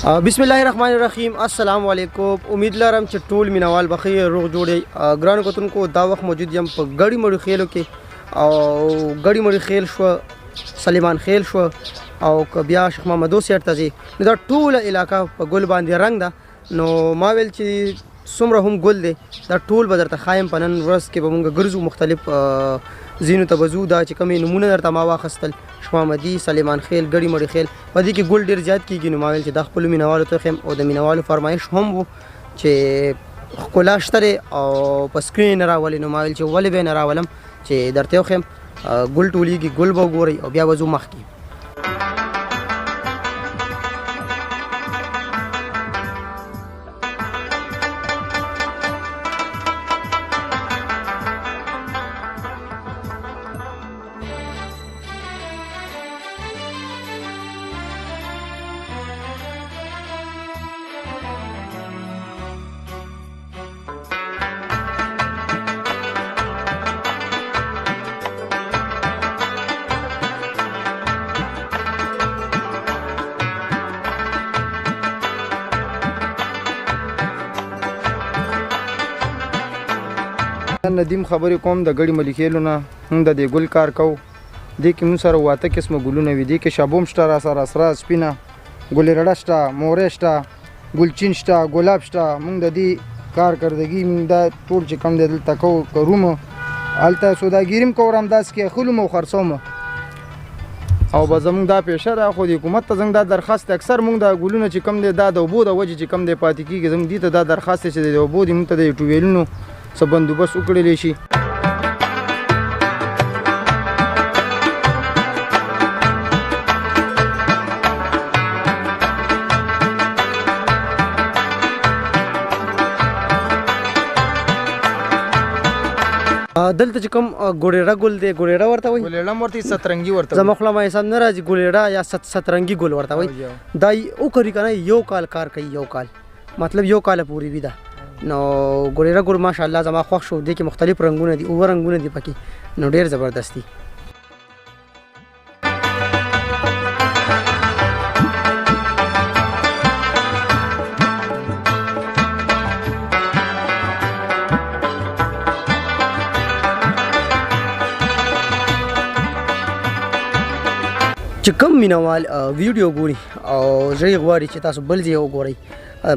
بسم الله الرحمن الرحیم. السلام علیکم. امید لرم چې ټول مینوال بخیر روغ جوړي. ګران کتونکو دا وخت موجود یم په ګړی مړی خیلو کې او ګړی مړی خیل شو، سلیمان خیل شو او بیا شیخ محمد سیټ ته ځي. نو دا ټوله علاقه په ګل باندې رنګ ده. نو ما ویل چې څومره هم ګل دی دا ټول به درته ښایم په نن ورځ کې به مونږ ګرځو مختلف ځینو ته به ځو. دا چې کومې نومونه درته ما واخیستل شیخ محمدي، سلیمان خیل، ګړی مړی خیل، په دې کې ګل ډېر زیات کېږي. نو ما ویل چې دا خپلو مینوالو ته ښیم او د مینوالو فرمایش هم و چې ښکلا شته دی او په سکرین یې نه راولي. نو ما ویل چې ولې به یې نه راولم چې درته وښیم ګل ټولېږي، ګل به وګورئ او بیا به ځو مخکې. ندیم خبرې کوم د ګړی مړی خیلو نه. موږ د دې ګل کار کوو. دې کې موږ سره 8 قسمه ګلونه وي. دې کې شابوم شته، را سره سره سپینه، ګل رډه شته، مورې شته، ګلچین شته، ګلاب شته. موږ د دې کارکردګي موږ دا ټول چې کوم دی دلته کوو هلته سوداګري هم کوو، همداسې کې اخلو او خرڅوم او به زموږ دا پیشه ده. خو د حکومت ته زموږ دا درخواست دی، اکثر موږ دا ګلونه چې کوم دی دا د اوبو د وجې چې کوم دی پاتې کېږي. زموږ دې ته دا درخواست دی چې د اوبو دې موږ ته د ټیوبویلونو څه بندوبست وکړلی شي. دلته چې کوم ګوریړه ګل دی، ګوریړه ورته وایي، ګوریړه هم ورته سترنګي ورته زما خو ما حساب نه راځي. ګوریړه یا سترنګي ګل ورته وایي. دا وکړي که نه یو کال کار کوي، یو کال مطلب یو کاله پورې وي ده. نو ګوریړه ګل ماشاءالله زما خوښ شو. دې کې مختلف رنګونه دي، اوه رنګونه دي پکې، نو ډېر زبردست دي. چې کوم مینوال ویډیو ګوري او زړه غواړي چې تاسو بل ځای وګورئ،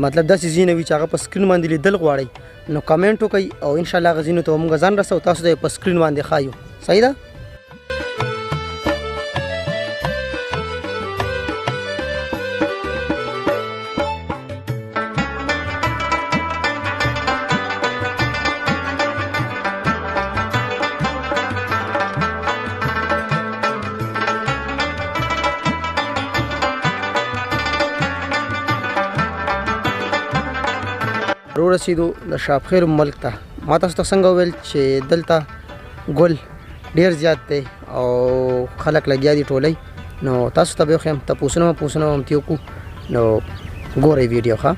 مطلب داسې ځینې وي چې هغه په سکرین باندې لیدل غواړئ، نو کمنټ وکړئ او انشاءالله هغه ځینو ته به موږ ځان رسوو، تاسو ته یې په سکرین باندې ښایو. صحیح ده؟ رسیدو د شاپخیر ملک ته. ما تاسو ته څنګه وویل چې دلته ګل ډېر زیات دی او خلک لګیا دي ټولۍ. نو تاسو ته به یې وښیم تپوسونه هم ترې وکړو. نو ګورئ ویډیو ښه.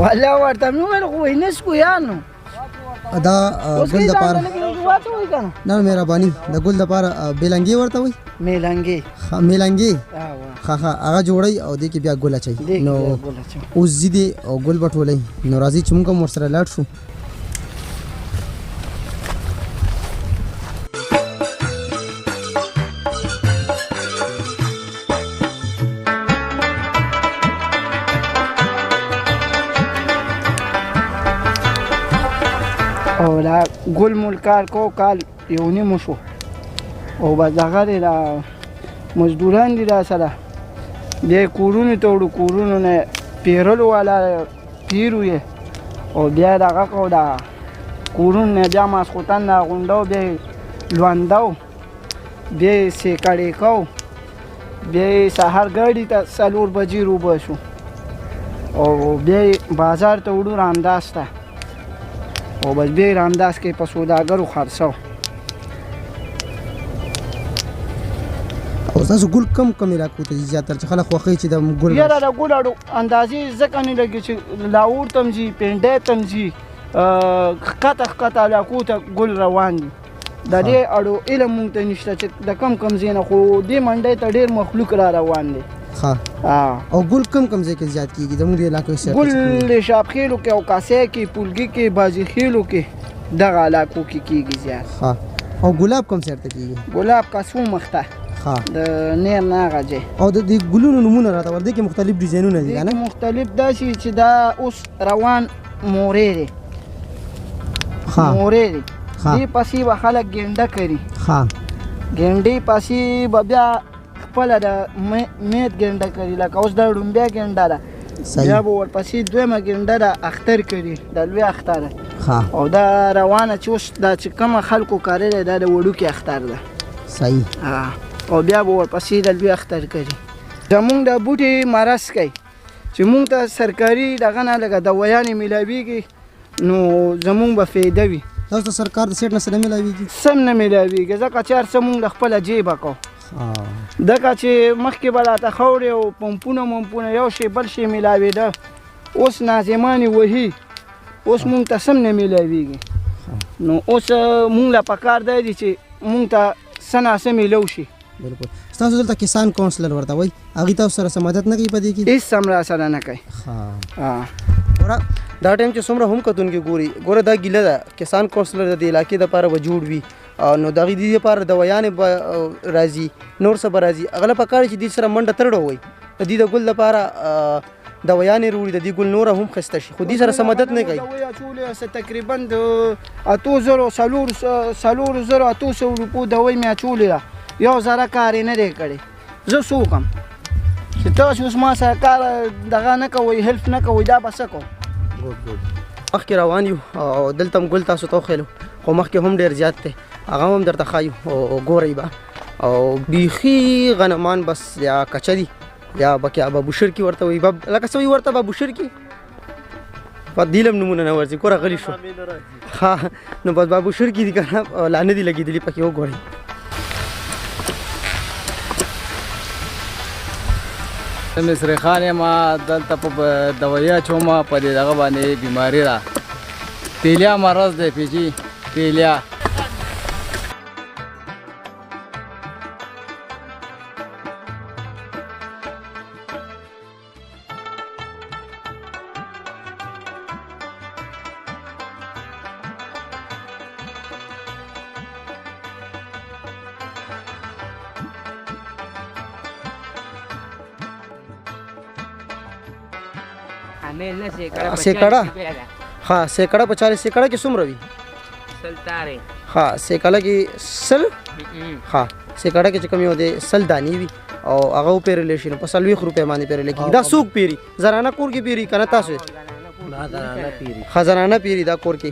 والا ورته مې وویل خو وایي نسکو یانو دا ګل دپاره نه مهرباني د ګل دپاره بیلنګې ورته وایي. میلنګې هغه جوړئ او دې کې بیا ګل اچوئ. نو اوس ځي دی او ګل به ټولئ. نو راځئ چې موږ هم ورسره لاړ شو. او دا ګل مول کار کو کال یو نیم شو او بس هغه دی دا مزدوران دي را سره بیا کورونو ته وړو، کورونو نه پیرلو والا پیرو یې او بیا دغه کو دا کورونو نه بیا ماسخوتن دا غونډو بیا لوندو بیا یې سیکړې کو بیا یې سهار ګاډي ته 4 بجې روباسو او بیا یې بازار ته وړو رامداس ته او بس بیا یې رامداس کې په سوداګرو خرڅو. تاسو ګل کم علاقو ته زیاتره چې خلک خوښوي چې د ګل یاره د ګل اندازې ځکه نه لګي چې لاهور ته ځي، پنډۍ ته ځي، ښکته علاقو ته ګل روان دي. د دې اړو علم مونږ ته نشته چې د کم ځای نه خو دې منډۍ ته ډېر مخلوق را روان دی او ګل کم ځای کې زیات کېږي زموږ د علاقې ګل د شاب خیلو کې او کاسې کې پولګي کې بازي خیلو کې دغه علاقو کې کېږي زیات او ګلاب کوم ځای ته کېږي ګلاب کاسو مخته د نیر نه هغه ځای او د دې ګلونو نومونه راته ول دي کې مختلف ډیزاینونه دي نه مختلف داسې چې دا اوس روان مورې دی مورې دی دې پسې به خلک ګنډه کوي ګنډې پسې به بیا خپله د مید ګنډه کوي لکه اوس دا ډومبیا ګنډه ده بیا به ورپسې دویمه ګنډه ده اختر کوي د لوی اختر او دا روانه چې اوس دا چې کومه خلکو کاری دی دا د وړوکي اختر ده صحیح او بیا به ورپسې د لوی اختر کوي زمونږ د بوټي مرض کوي چې مونږ ته سرکاري دغه نه لکه دوایانې میلاویږي نو زمونږ به فایده وي تاسو ته سرکار د سیټ نه څه نه میلاویږي سم نه میلاویږي ځکه چې هر څه مونږ د خپله جیبه کوو دغه چې مخکې به راته خاورې او پمپونه یو شی بل شی میلاوېده اوس ناظمانې وهي اوس مونږ ته سم نه میلاویږي نو اوس مونږ له پکار دی چې مونږ ته څه ناڅه میلو شي بالکل ستاسو دلته کسان کونسلر ورته وایي هغوی تاسو سره څه مدد نه کوي په دې کې هېڅ هم راسره نه کوي ګوره دا ټایم چې څومره هم کتونکي ګوري ګوره دا ګیله ده کسان کونسلر د دې علاقې دپاره به جوړ وي نو د هغې دې دپاره دوایانې به راځي نور څه به راځي هغه له پکار چې دې سره منډه ترړه وایي د دې د ګل دپاره دوایانې روړي د دې ګل نوره هم ښایسته شي خو دې سره څه مدد نه کوي دوی اچولې تقریبا د 800 روپو دوی مې اچولې ده یو زره کار یې نه دی کړی زه څوک یم چې تاسو اوس ما سره کار دغه نه کوئ هیلپ نه کوئ دا به څه کوم مخکې روان یو او دلته هم ګل تاسو ته وښیلو خو مخکې هم ډېر زیات دی هغه هم درته ښایو او ګورئ به او بیخي غنمان بس یا کچه دي یا بکې بابو شرکي ورته وایي لکه څه وایي ورته بابو شرکي په دیلم نومونه نه ورځي ګوره غلي شو ها نو بس بابو شرکي دي که نه لا نه دي لګېدلي پکې وګورئ مصری خان یم دلته په دوایي اچوم په دې دغه باندې بیماري ده تیلیا مرض دی پیجي تیلیا سیکړه ها سیکړه په 40 سیکړه کې څومره وي ها سیکړه کې سل ها سیکړه کې چې کوم یو دی سل دانی وي او هغه پیرلی شي نو په 40 روپۍ باندې پیرلی کېږي دا څوک پیري زنانه کور کې پیري که نه تاسو ها زنانه پیري دا کور کې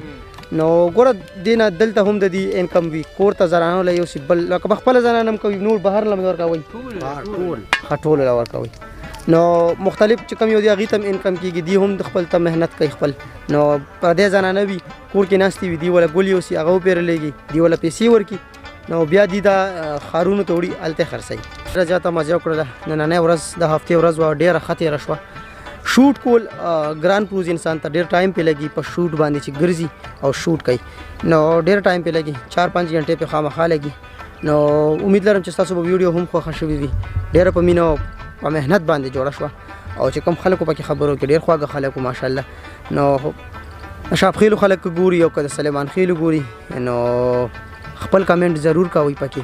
نو ګوره دې نه دلته هم د دې انکم وي کور ته زنانو له یو سی بل لکه په خپله زنانه هم کوي نور بهر له ورکوئ ښه ټولو له ورکوئ نو مختلف چې کوم یو دی هغې ته هم انکم کېږي دی هم د خپل ته محنت کوي خپل نو پردی زنانه وي کور کې ناستې وي دی وله ګل یوسي هغه وپېرلېږي دی وله پیسې ورکړي نو بیا دی دا ښارونو ته وړي هلته خرڅوي ډېره زیاته مزه وکړله نننۍ ورځ د هفتې ورځ وه ډېره ښه تېره شوه شوټ کول ګران پروز انسان ته ډېر ټایم پې لګي په شوټ باندې چې ګرځي او شوټ کوي نو ډېر ټایم پې لګي 4-5 غنټې پې خامخا لګي نو امید لرم چې ستاسو به ویډیو هم خوښه شوې وي ډېره په مینه او په محنت باندې جوړه شوه او چې کوم خلکو پکې خبرو کې ډېر خواږه خلک ماشاءالله نو شاب خیلو خلک ګوري او که د سلیمان خیلو ګوري نو خپل کمنټ ضرور کوئ پکې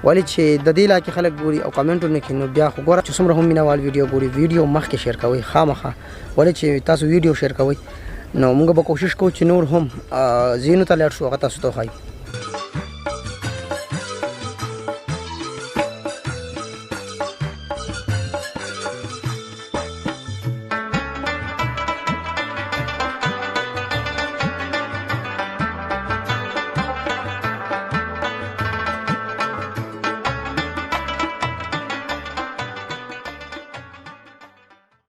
ولې چې د دې علاقې خلک ګوري او کمنټونه کوي نو بیا خو ګوره چې څومره هم مینوال ویډیو ګوري ویډیو مخکې شیر کوئ خامخا ولې چې تاسو ویډیو شیر کوئ نو موږ به کوشش کوو چې نور هم ځینو ته لاړ شو هغه تاسو ته وښایو